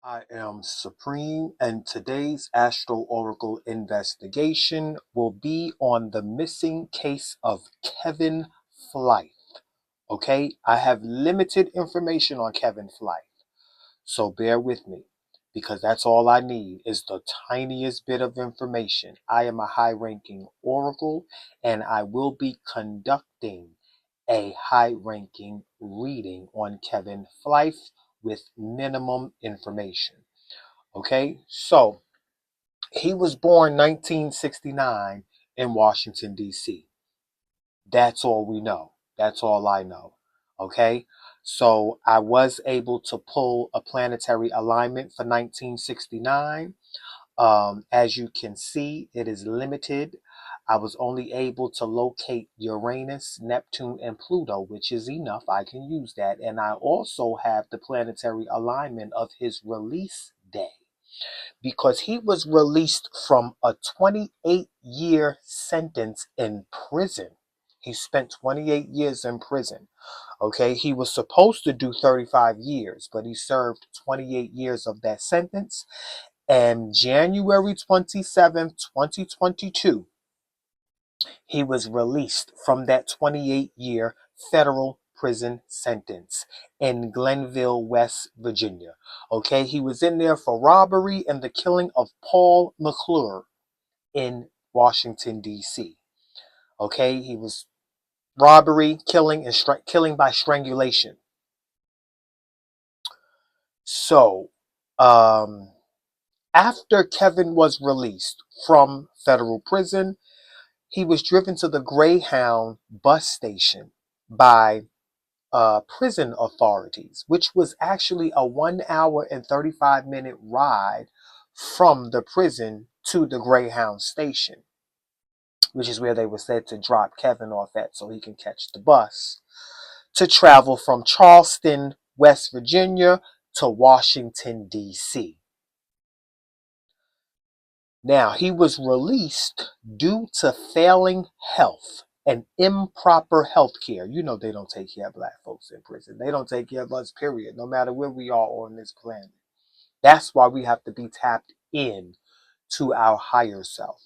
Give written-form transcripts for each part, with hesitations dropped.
I am Supreme, and today's Astro Oracle investigation will be on the missing case of Kevin Flythe. Okay, I have limited information on Kevin Flythe, so bear with me because that's all I need is the tiniest bit of information. I am a high ranking Oracle, and I will be conducting a high ranking reading on Kevin Flythe with minimum information. Okay, so he was born 1969 in Washington, D.C. That's all we know. That's all I know. Okay, so I was able to pull a planetary alignment for 1969. As you can see, it is limited. I was only able to locate Uranus, Neptune, and Pluto, which is enough. I can use that. And I also have the planetary alignment of his release day because he was released from a 28-year sentence in prison. He spent 28 years in prison. Okay, he was supposed to do 35 years, but he served 28 years of that sentence. And January 27th, 2022, he was released from that 28-year federal prison sentence in Glenville, West Virginia. Okay, he was in there for robbery and the killing of Paul McClure in Washington, D.C. Okay, he was robbery, killing, and killing by strangulation. So, after Kevin was released from federal prison, he was driven to the Greyhound bus station by prison authorities, which was actually a 1 hour and 35-minute ride from the prison to the Greyhound station, which is where they were said to drop Kevin off at so he can catch the bus to travel from Charleston, West Virginia to Washington, D.C. Now, he was released due to failing health and improper health care. You know, they don't take care of black folks in prison. They don't take care of us, period, no matter where we are on this planet. That's why we have to be tapped in to our higher self.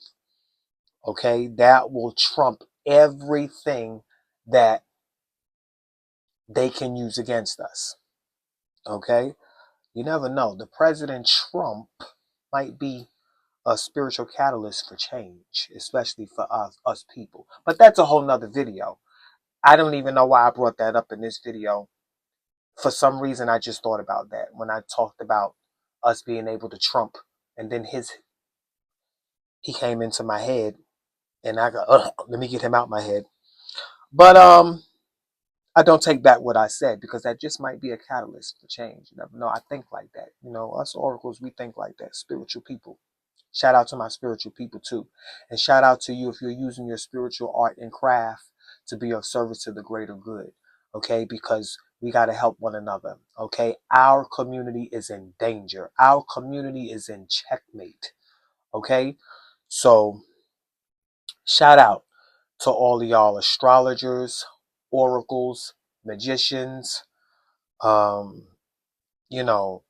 Okay? That will trump everything that they can use against us. Okay? You never know. The President Trump might be a spiritual catalyst for change, especially for us people. But that's a whole nother video. I don't even know why I brought that up in this video. For some reason, I just thought about that when I talked about us being able to trump, and then he came into my head, and I go, let me get him out my head. But I don't take back what I said because that just might be a catalyst for change. You never know. I think like that. You know, us oracles, we think like that. Spiritual people. Shout out to my spiritual people too. And shout out to you if you're using your spiritual art and craft to be of service to the greater good. Okay, because we got to help one another. Okay, our community is in danger. Our community is in checkmate. Okay, so shout out to all of y'all astrologers, oracles, magicians, um, you know,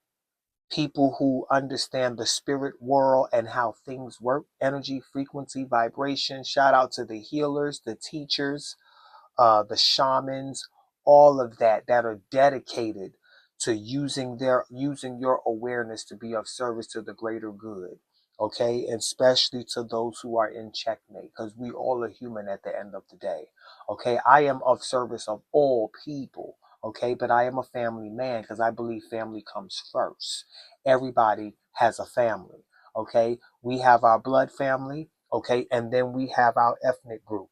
people who understand the spirit world and how things work, energy, frequency, vibration. Shout out to the healers, the teachers, the shamans, all of that are dedicated to using your awareness to be of service to the greater good. Okay, and especially to those who are in checkmate, because we all are human at the end of the day. Okay, I am of service of all people. Okay, but I am a family man because I believe family comes first. Everybody has a family. Okay, we have our blood family. Okay, and then we have our ethnic group.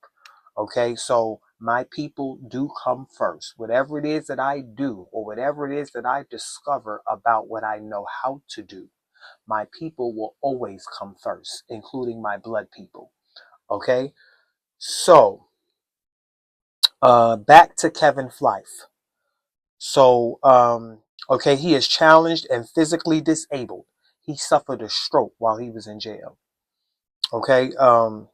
Okay, so my people do come first. Whatever it is that I do, or whatever it is that I discover about what I know how to do, my people will always come first, including my blood people. Okay, so back to Kevin Flythe. So, okay, he is challenged and physically disabled. He suffered a stroke while he was in jail. Okay, and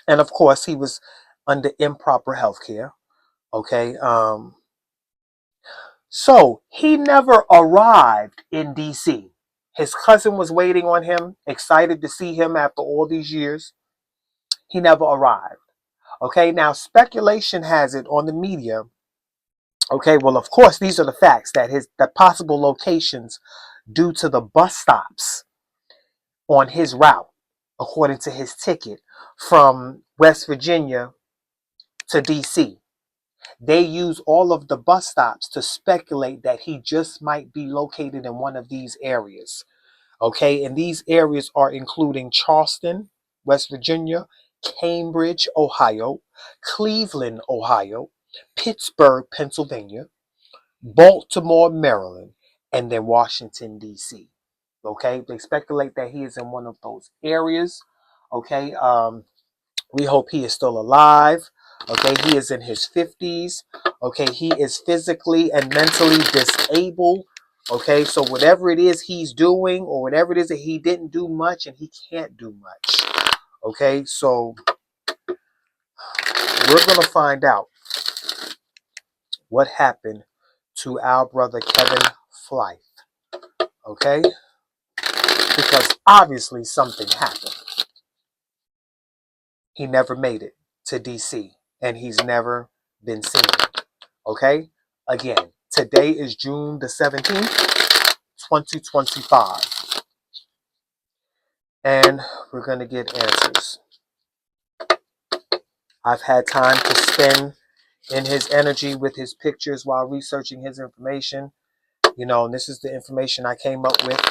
of course, he was under improper health care. Okay, So he never arrived in DC. His cousin was waiting on him, excited to see him after all these years. He never arrived. Okay, now speculation has it on the media. Okay, well, of course, these are the facts that the possible locations due to the bus stops on his route, according to his ticket from West Virginia to DC. They use all of the bus stops to speculate that he just might be located in one of these areas. Okay, and these areas are including Charleston, West Virginia, Cambridge, Ohio, Cleveland, Ohio, Pittsburgh, Pennsylvania, Baltimore, Maryland, and then Washington, D.C. Okay, they speculate that he is in one of those areas. Okay, we hope he is still alive. Okay, he is in his 50s. Okay, he is physically and mentally disabled. Okay, so whatever it is he's doing, or whatever it is that he didn't do much and he can't do much. Okay, so we're going to find out what happened to our brother Kevin Flythe. Okay, because obviously something happened. He never made it to DC and he's never been seen. Okay, again, today is June the 17th, 2025. And we're going to get answers. I've had time to spend in his energy with his pictures while researching his information. You know, and this is the information I came up with.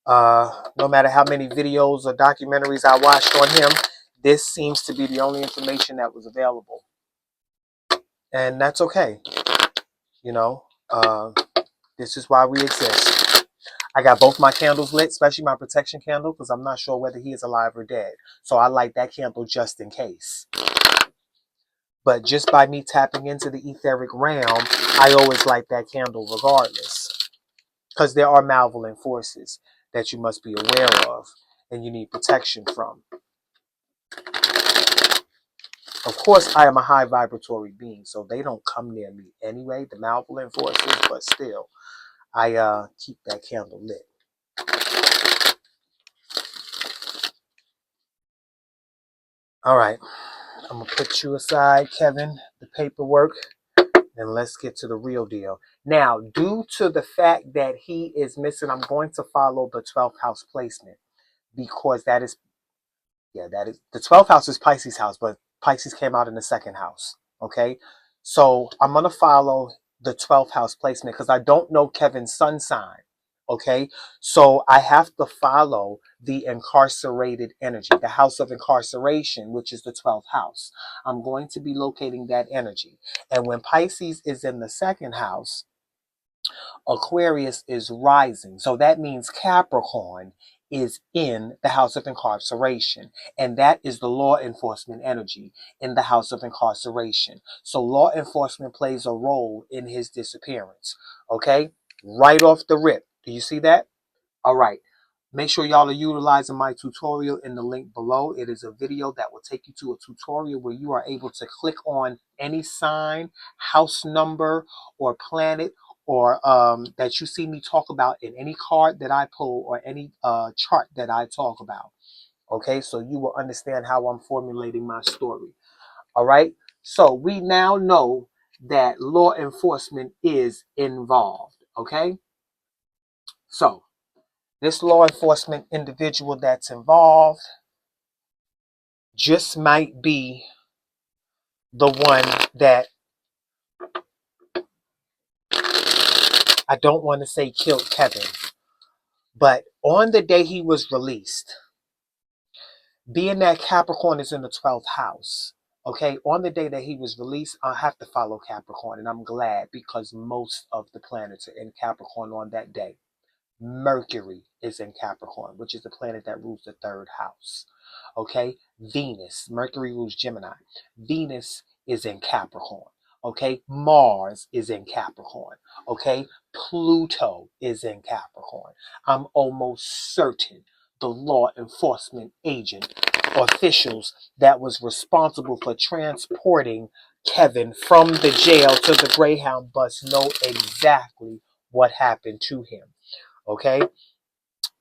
No matter how many videos or documentaries I watched on him, this seems to be the only information that was available. And that's okay. You know, this is why we exist. I got both my candles lit, especially my protection candle, because I'm not sure whether he is alive or dead. So I light that candle just in case. But just by me tapping into the etheric realm, I always light that candle regardless. Because there are malevolent forces that you must be aware of and you need protection from. Of course, I am a high vibratory being, so they don't come near me anyway, the malevolent forces, but still, I keep that candle lit. All right, I'm going to put you aside, Kevin, the paperwork, and let's get to the real deal. Now, due to the fact that he is missing, I'm going to follow the 12th house placement because that is the 12th house is Pisces house, but Pisces came out in the second house. Okay, so I'm going to follow the 12th house placement because I don't know Kevin's sun sign. Okay, so I have to follow the incarcerated energy, the house of incarceration, which is the 12th house. I'm going to be locating that energy. And when Pisces is in the second house, Aquarius is rising. So that means Capricorn is in the house of incarceration. And that is the law enforcement energy in the house of incarceration. So law enforcement plays a role in his disappearance. Okay? Right off the rip. Do you see that? All right. Make sure y'all are utilizing my tutorial in the link below. It is a video that will take you to a tutorial where you are able to click on any sign, house number, or planet, or that you see me talk about in any card that I pull or any chart that I talk about. Okay, so you will understand how I'm formulating my story. All right, so we now know that law enforcement is involved. Okay, so this law enforcement individual that's involved just might be the one that I don't want to say killed Kevin, but on the day he was released, being that Capricorn is in the 12th house, okay, on the day that he was released, I have to follow Capricorn, and I'm glad because most of the planets are in Capricorn on that day. Mercury is in Capricorn, which is the planet that rules the third house. Okay, Venus, Mercury rules Gemini. Venus is in Capricorn. Okay, Mars is in Capricorn. Okay, Pluto is in Capricorn. I'm almost certain the law enforcement agent officials that was responsible for transporting Kevin from the jail to the Greyhound bus know exactly what happened to him. Okay?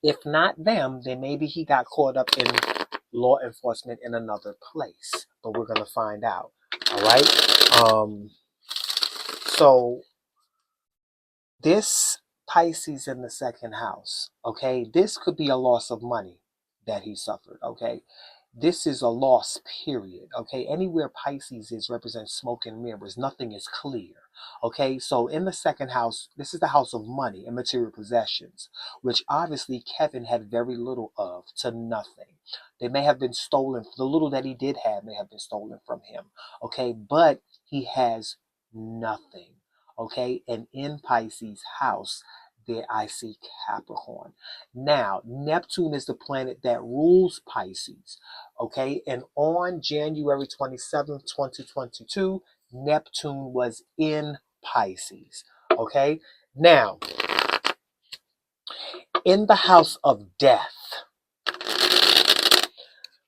If not them, then maybe he got caught up in law enforcement in another place. But we're going to find out. All right? So this Pisces in the second house, okay, this could be a loss of money that he suffered, okay? This is a loss, period, okay? Anywhere Pisces is represents smoke and mirrors. Nothing is clear, okay? So in the second house, this is the house of money and material possessions, which obviously Kevin had very little of to nothing. They may have been stolen. The little that he did have may have been stolen from him, okay? But he has nothing. Okay, and in Pisces house, there I see Capricorn. Now, Neptune is the planet that rules Pisces. Okay, and on January 27th, 2022, Neptune was in Pisces. Okay, now, in the house of death,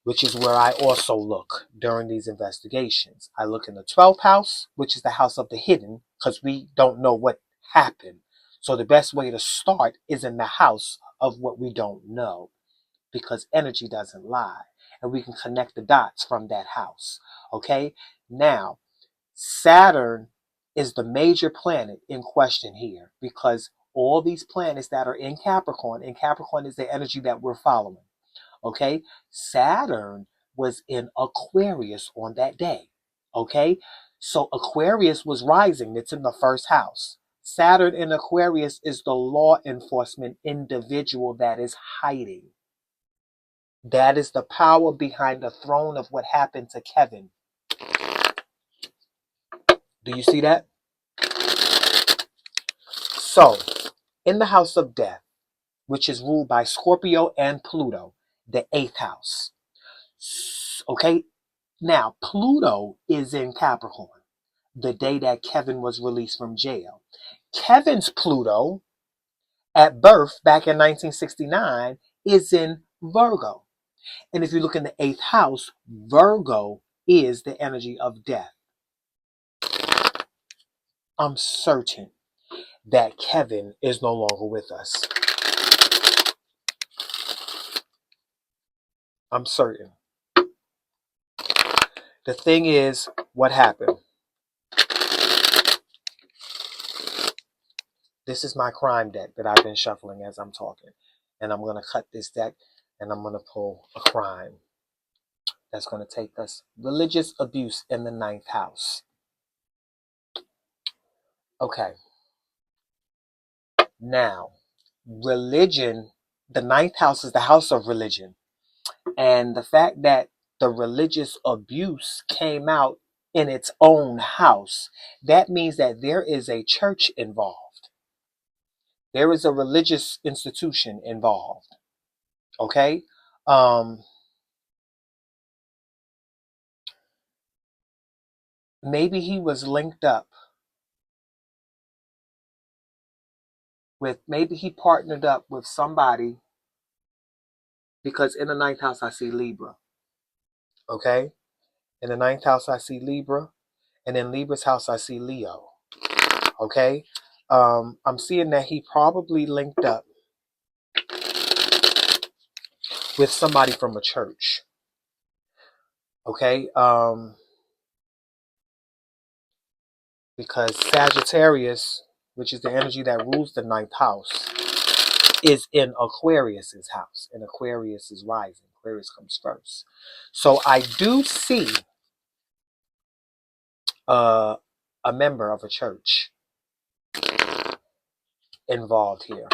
which is where I also look during these investigations. I look in the 12th house, which is the house of the hidden, because we don't know what happened. So the best way to start is in the house of what we don't know, because energy doesn't lie. And we can connect the dots from that house. Okay? Now, Saturn is the major planet in question here, because all these planets that are in Capricorn is the energy that we're following. Okay, Saturn was in Aquarius on that day. Okay, so Aquarius was rising, it's in the first house. Saturn in Aquarius is the law enforcement individual that is hiding. That is the power behind the throne of what happened to Kevin. Do you see that? So, in the house of death, which is ruled by Scorpio and Pluto, the 8th house. Okay, now, Pluto is in Capricorn the day that Kevin was released from jail. Kevin's Pluto at birth back in 1969 is in Virgo. And if you look in the 8th house, Virgo is the energy of death. I'm certain that Kevin is no longer with us. I'm certain. The thing is, what happened? This is my crime deck that I've been shuffling as I'm talking. And I'm going to cut this deck and I'm going to pull a crime. That's going to take us religious abuse in the 9th house. Okay. Now, religion, the 9th house is the house of religion. And the fact that the religious abuse came out in its own house, that means that there is a church involved. There is a religious institution involved. Okay? Maybe he was linked up with, maybe he partnered up with somebody, because in the 9th house I see Libra. Okay? In the 9th house I see Libra. And in Libra's house I see Leo. Okay? I'm seeing that he probably linked up with somebody from a church. Okay? Because Sagittarius, which is the energy that rules the 9th house, is in Aquarius's house. And Aquarius is rising. Aquarius comes first. So I do see a member of a church involved here.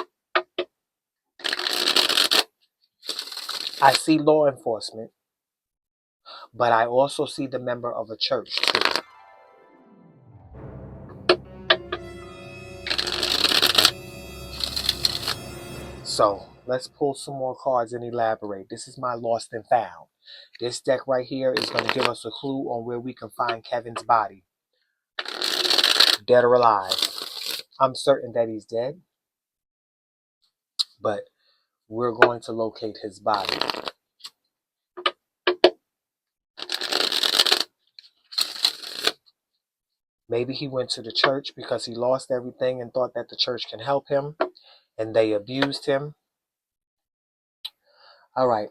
I see law enforcement, but I also see the member of a church too. So let's pull some more cards and elaborate. This is my lost and found. This deck right here is going to give us a clue on where we can find Kevin's body. Dead or alive. I'm certain that he's dead, but we're going to locate his body. Maybe he went to the church because he lost everything and thought that the church can help him, and they abused him. All right,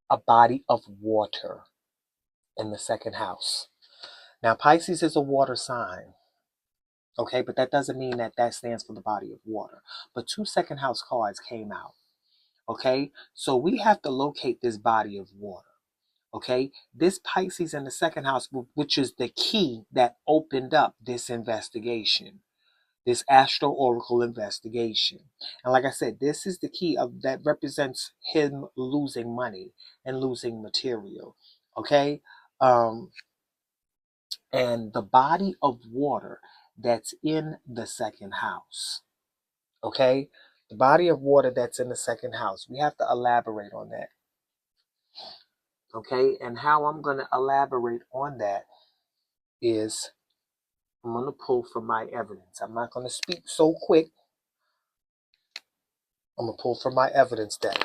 a body of water in the second house. Now, Pisces is a water sign, okay, but that doesn't mean that that stands for the body of water. But two second house cards came out, okay? So we have to locate this body of water, okay? This Pisces in the second house, which is the key that opened up this investigation, this Astro Oracle investigation. And like I said, this is the key of that represents him losing money and losing material, okay? And the body of water that's in the second house, okay? The body of water that's in the second house, we have to elaborate on that, okay? And how I'm going to elaborate on that is I'm going to pull from my evidence. I'm not going to speak so quick. I'm going to pull from my evidence deck.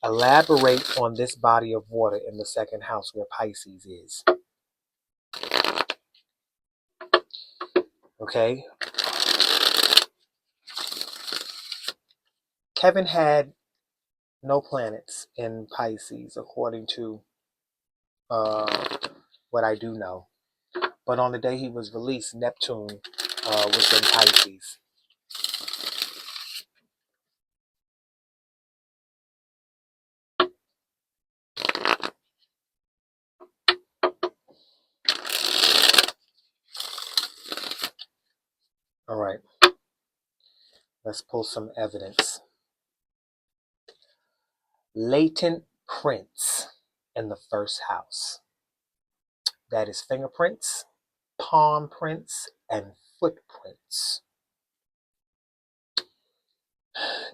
Elaborate on this body of water in the second house where Pisces is. Okay? Kevin had no planets in Pisces, according to what I do know. But on the day he was released, Neptune was in Pisces. All right. Let's pull some evidence. Latent prints in the first house. That is fingerprints, palm prints, and footprints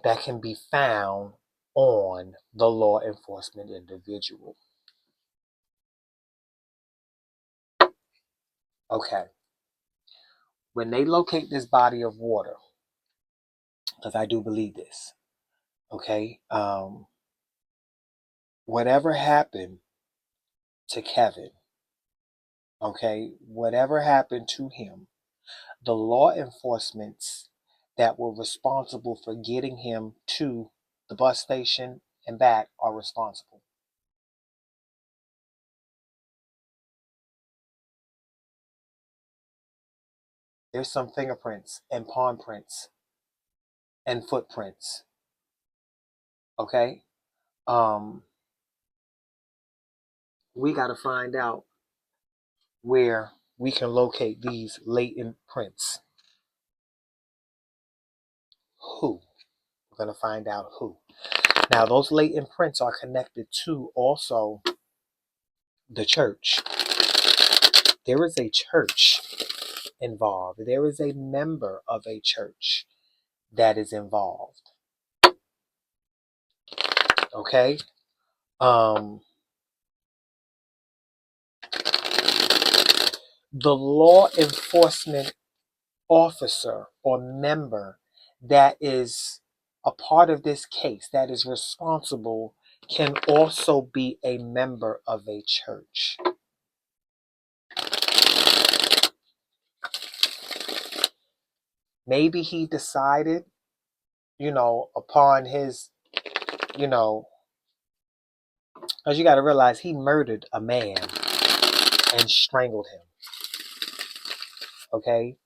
that can be found on the law enforcement individual. Okay. When they locate this body of water, because I do believe this, okay, whatever happened to Kevin, okay, whatever happened to him, the law enforcements that were responsible for getting him to the bus station and back are responsible. There's some fingerprints and palm prints and footprints. Okay? We got to find out where we can locate these latent prints. Who? We're going to find out who. Now, those latent prints are connected to also the church. There is a church involved. There is a member of a church that is involved. Okay? The law enforcement officer or member that is a part of this case, that is responsible, can also be a member of a church. Maybe he decided, upon his, because you got to realize he murdered a man and strangled him. Okay?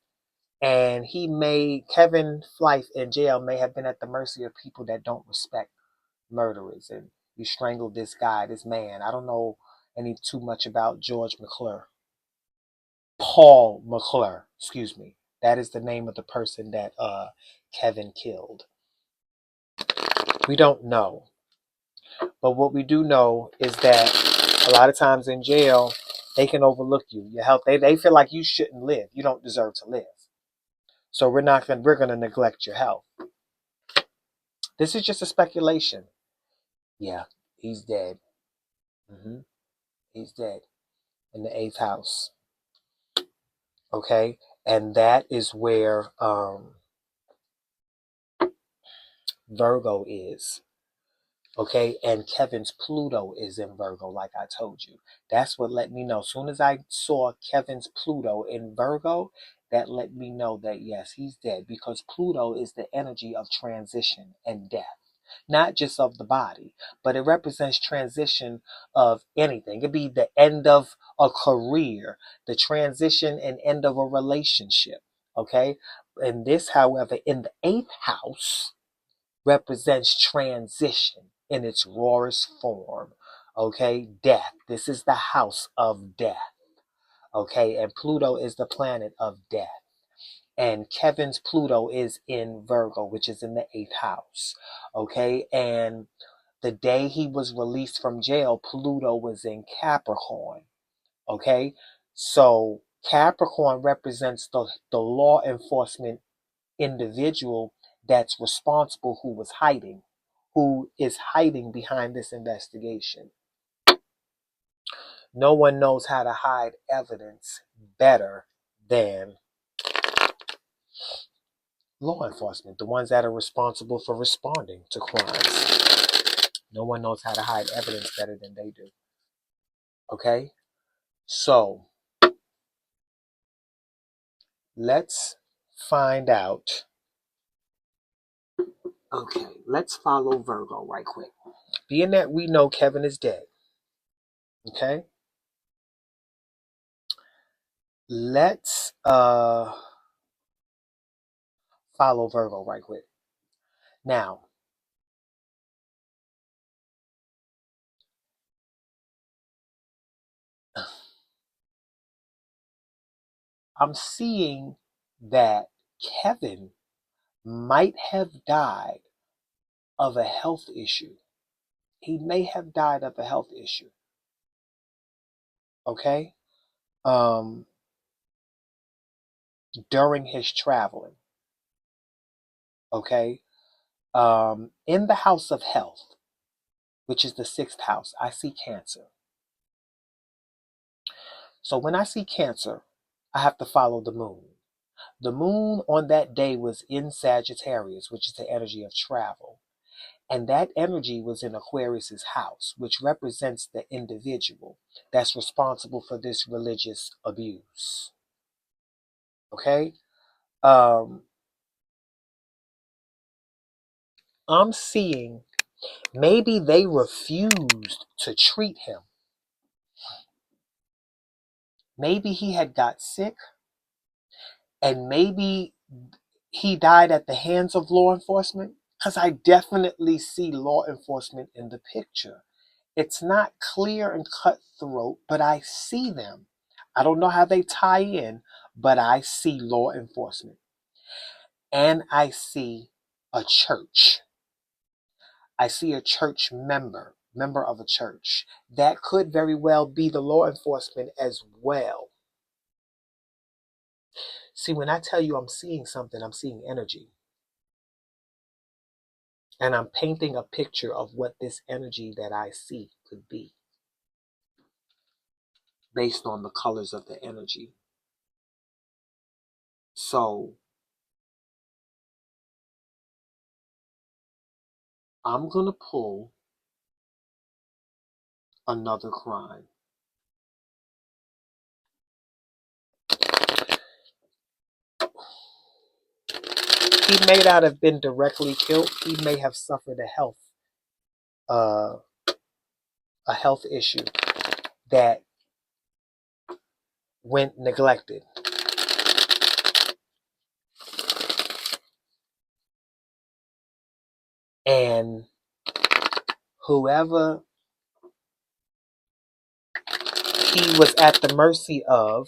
And he made Kevin Flythe in jail may have been at the mercy of people that don't respect murderers. And he strangled this guy, this man. I don't know any too much about George McClure. Paul McClure, excuse me. That is the name of the person that Kevin killed. We don't know. But what we do know is that a lot of times in jail, they can overlook you. Your health, they feel like you shouldn't live. You don't deserve to live. So we're going to neglect your health. This is just a speculation. Yeah, he's dead. He's dead in the 8th house. Okay, and that is where Virgo is. Okay, and Kevin's Pluto is in Virgo, like I told you. That's what let me know. As soon as I saw Kevin's Pluto in Virgo, that let me know that yes, he's dead, because Pluto is the energy of transition and death, not just of the body, but it represents transition of anything. It could be the end of a career, the transition and end of a relationship. Okay, and this, however, in the eighth house, represents transition in its rawest form. Okay, death. This is the house of death. Okay, and Pluto is the planet of death. And Kevin's Pluto is in Virgo, which is in the eighth house. Okay, and the day he was released from jail, Pluto was in Capricorn. Okay, so Capricorn represents the law enforcement individual that's responsible, who is hiding behind this investigation. No one knows how to hide evidence better than law enforcement, the ones that are responsible for responding to crimes. No one knows how to hide evidence better than they do. Okay? So, let's find out. Okay, let's follow Virgo right quick. Being that we know Kevin is dead, okay? Let's follow Virgo right quick. Now, I'm seeing that Kevin might have died of a health issue. He may have died of a health issue. Okay? Um, During his traveling. Okay? In the house of health, which is the sixth house, I see Cancer. So when I see Cancer, I have to follow the moon. The moon on that day was in Sagittarius, which is the energy of travel. And that energy was in Aquarius's house, which represents the individual that's responsible for this religious abuse. Okay? Um, I'm seeing maybe they refused to treat him. Maybe he had got sick, and maybe he died at the hands of law enforcement. Because I definitely see law enforcement in the picture. It's not clear and cutthroat, but I see them. I don't know how they tie in, but I see law enforcement. And I see a church. I see a church member of a church. That could very well be the law enforcement as well. See, when I tell you I'm seeing something, I'm seeing energy. And I'm painting a picture of what this energy that I see could be based on the colors of the energy. So I'm going to pull another crime. He may not have been directly killed. He may have suffered uh, a health issue that went neglected. And whoever he was at the mercy of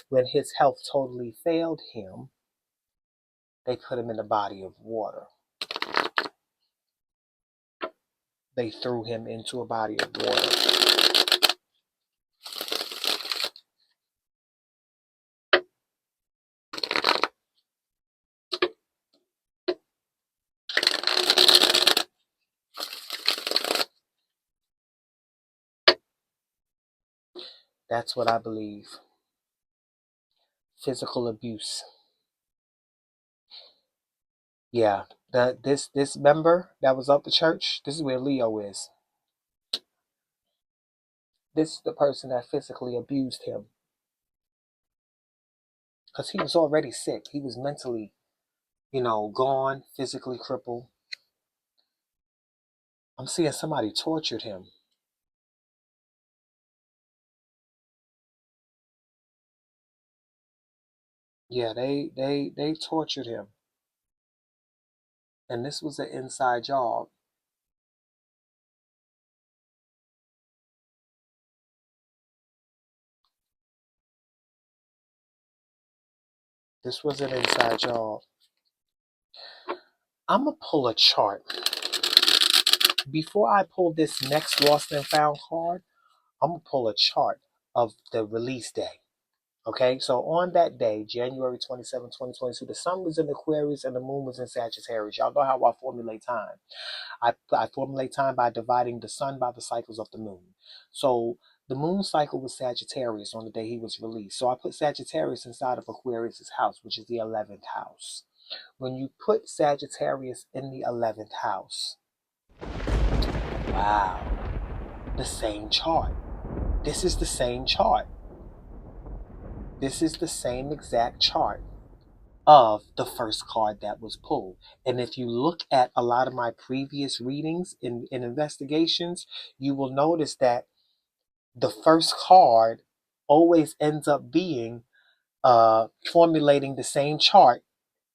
when his health totally failed him, they put him in a body of water. They threw him into a body of water. That's what I believe. Physical abuse. Yeah, this member that was up the church, this is where Leo is. This is the person that physically abused him because he was already sick. He was mentally, gone, physically crippled. I'm seeing somebody tortured him. Yeah, they tortured him, and this was an inside job. This was an inside job. I'm gonna pull a chart before I pull this next lost and found card. I'm gonna pull a chart of the release day. Okay, so on that day, January 27, 2022, the sun was in Aquarius and the moon was in Sagittarius. Y'all know how I formulate time. I formulate time by dividing the sun by the cycles of the moon. So the moon cycle was Sagittarius on the day he was released. So I put Sagittarius inside of Aquarius's house, which is the 11th house. When you put Sagittarius in the 11th house, wow, the same chart. This is the same chart. This is the same exact chart of the first card that was pulled. And if you look at a lot of my previous readings in investigations, you will notice that the first card always ends up being formulating the same chart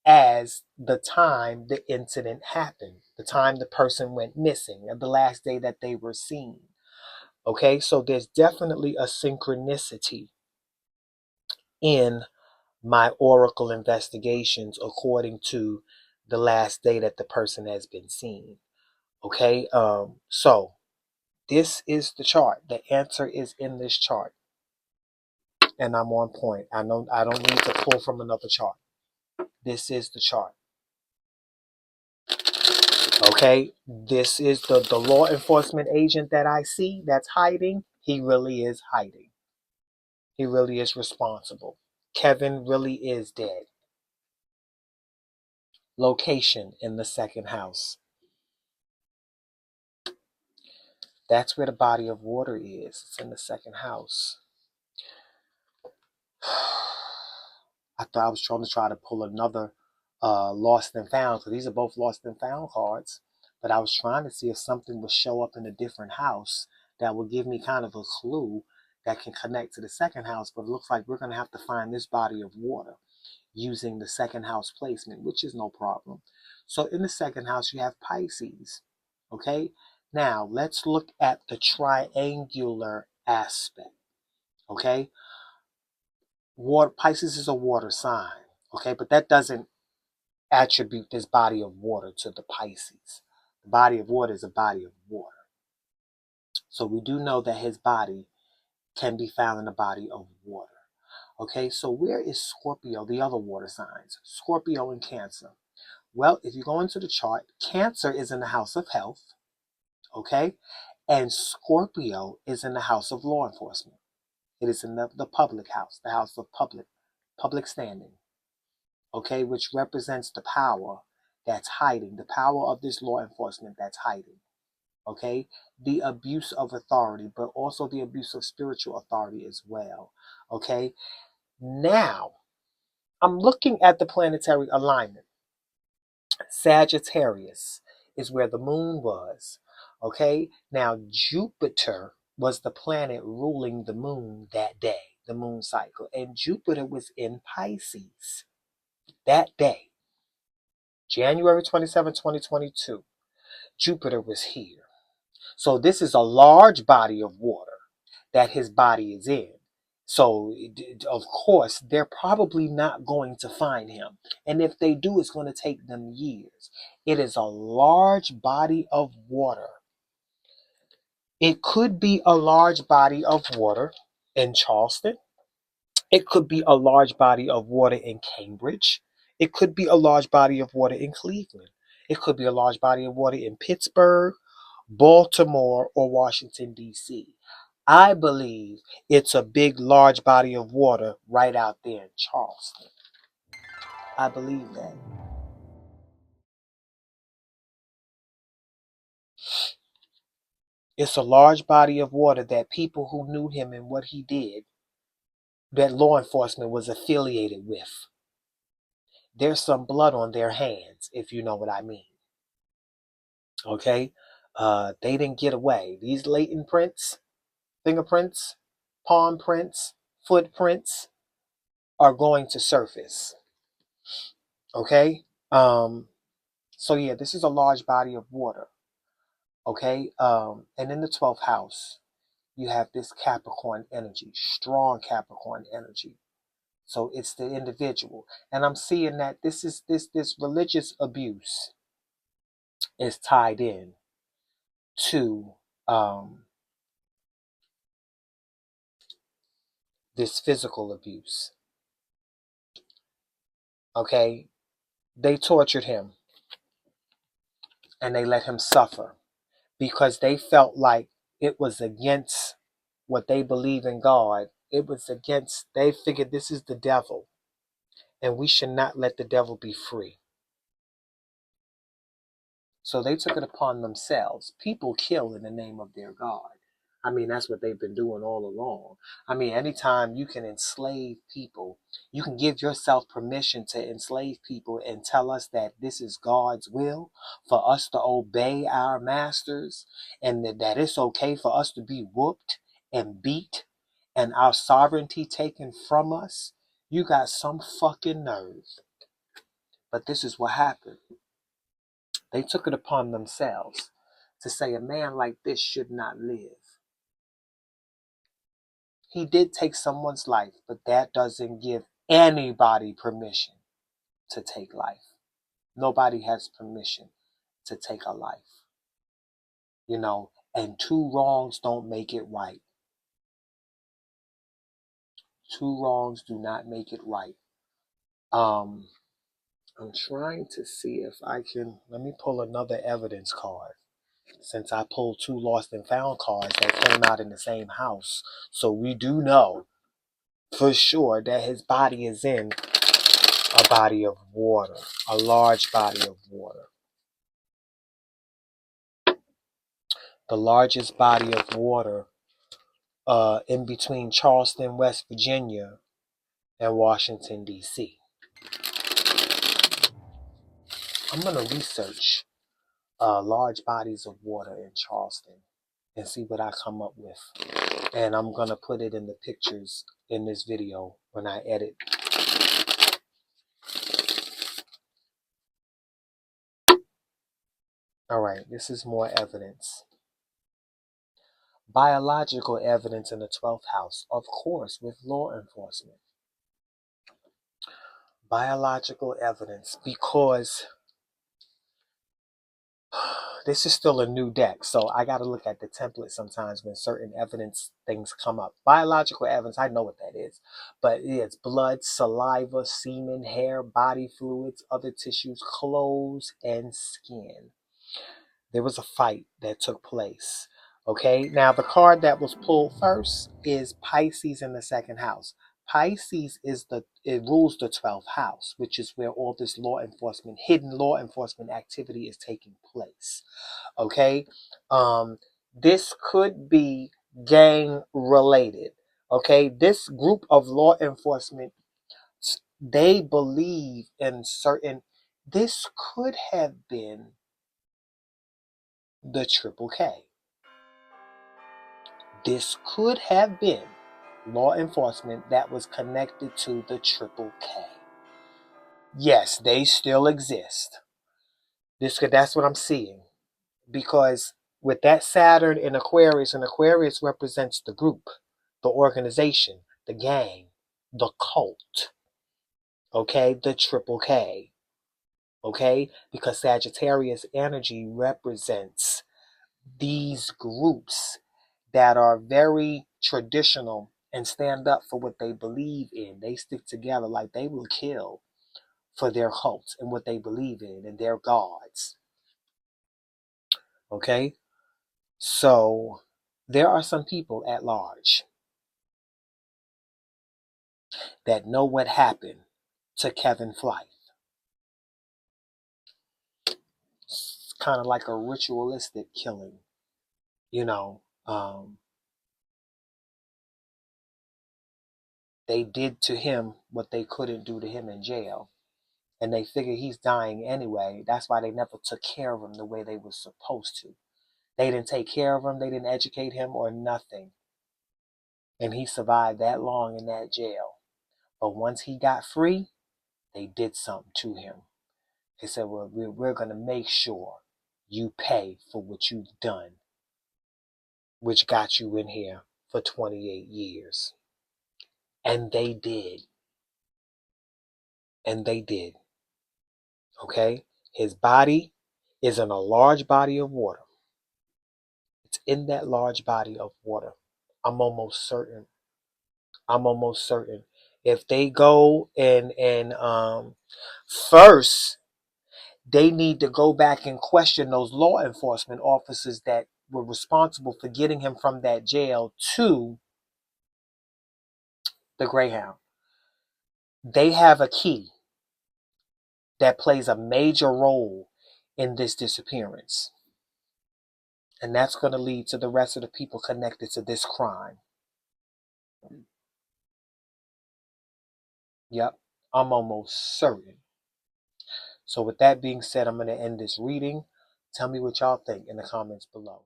as the time the incident happened, the time the person went missing, and the last day that they were seen. Okay, so there's definitely a synchronicity in my oracle investigations according to the last day that the person has been seen. Okay, so this is the chart. The answer is in this chart, and I'm on point. I don't need to pull from another chart. This is the chart. Okay, this is the law enforcement agent that I see that's hiding. He really is hiding. He really is responsible. Kevin really is dead. Location in the second house. That's where the body of water is. It's in the second house. I thought I was trying to pull another lost and found, because these are both lost and found cards. But I was trying to see if something would show up in a different house that would give me kind of a clue that can connect to the second house. But it looks like we're going to have to find this body of water using the second house placement, which is no problem. So in the second house, you have Pisces. Okay, now let's look at the triangular aspect. Okay, water, Pisces is a water sign. Okay, but that doesn't attribute this body of water to the Pisces. The body of water is a body of water. So we do know that his body can be found in the body of water. Okay, so where is Scorpio, the other water signs? Scorpio and Cancer. Well, if you go into the chart, Cancer is in the house of health, okay? And Scorpio is in the house of law enforcement. It is in the public house, the house of public standing, okay, which represents the power that's hiding, the power of this law enforcement that's hiding, okay? The abuse of authority, but also the abuse of spiritual authority as well, okay? Now, I'm looking at the planetary alignment. Sagittarius is where the moon was. Okay, now Jupiter was the planet ruling the moon that day, the moon cycle, and Jupiter was in Pisces that day, January 27, 2022. Jupiter was here. So this is a large body of water that his body is in. So, of course, they're probably not going to find him. And if they do, it's going to take them years. It is a large body of water. It could be a large body of water in Charleston. It could be a large body of water in Cambridge. It could be a large body of water in Cleveland. It could be a large body of water in Pittsburgh, Baltimore, or Washington, D.C. I believe it's a big, large body of water right out there in Charleston. I believe that. It's a large body of water that people who knew him and what he did, that law enforcement was affiliated with. There's some blood on their hands, if you know what I mean. Okay? They didn't get away. These latent prints, fingerprints, palm prints, footprints are going to surface. Okay? So yeah, this is a large body of water. Okay? And in the 12th house, you have this Capricorn energy, strong Capricorn energy. So it's the individual. And I'm seeing that this religious abuse is tied in to this physical abuse. Okay? They tortured him and they let him suffer because they felt like it was against what they believe in God. It was against, they figured this is the devil and we should not let the devil be free. So they took it upon themselves. People kill in the name of their God. I mean, that's what they've been doing all along. I mean, anytime you can enslave people, you can give yourself permission to enslave people and tell us that this is God's will for us to obey our masters and that it's okay for us to be whooped and beat and our sovereignty taken from us. You got some fucking nerve. But this is what happened. They took it upon themselves to say a man like this should not live. He did take someone's life, but that doesn't give anybody permission to take life. Nobody has permission to take a life. You know, and two wrongs don't make it right. Two wrongs do not make it right. I'm trying to see if I can, let me pull another evidence card. Since I pulled two lost and found cards that came out in the same house. So we do know for sure that his body is in a body of water, a large body of water. The largest body of water in between Charleston, West Virginia and Washington, D.C. I'm going to research large bodies of water in Charleston and see what I come up with. And I'm going to put it in the pictures in this video when I edit. All right, this is more evidence. Biological evidence in the 12th house, of course, with law enforcement. Biological evidence, because this is still a new deck, so I got to look at the template sometimes when certain evidence things come up. Biological evidence, I know what that is, but it's blood, saliva, semen, hair, body fluids, other tissues, clothes, and skin. There was a fight that took place. Okay, now the card that was pulled first is Pisces in the second house. Pisces it rules the 12th house, which is where all this law enforcement, hidden law enforcement activity is taking place. Okay, this could be gang related. Okay, this group of law enforcement, they believe in certain. This could have been the Triple K. This could have been law enforcement that was connected to the Triple K. Yes, they still exist. That's what I'm seeing. Because with that Saturn in Aquarius, and Aquarius represents the group, the organization, the gang, the cult. Okay, the Triple K. Okay, because Sagittarius energy represents these groups that are very traditional and stand up for what they believe in. They stick together, like they will kill for their cults and what they believe in and their gods. Okay? So there are some people at large that know what happened to Kevin Flythe. It's kind of like a ritualistic killing. you know, they did to him what they couldn't do to him in jail. And they figure he's dying anyway. That's why they never took care of him the way they were supposed to. They didn't take care of him. They didn't educate him or nothing. And he survived that long in that jail. But once he got free, they did something to him. They said, well, we're going to make sure you pay for what you've done, which got you in here for 28 years. And they did. And they did. Okay? His body is in a large body of water. It's in that large body of water. I'm almost certain. I'm almost certain. If they go and first they need to go back and question those law enforcement officers that were responsible for getting him from that jail to the Greyhound. They have a key that plays a major role in this disappearance. And that's going to lead to the rest of the people connected to this crime. Yep, I'm almost certain. So with that being said, I'm going to end this reading. Tell me what y'all think in the comments below.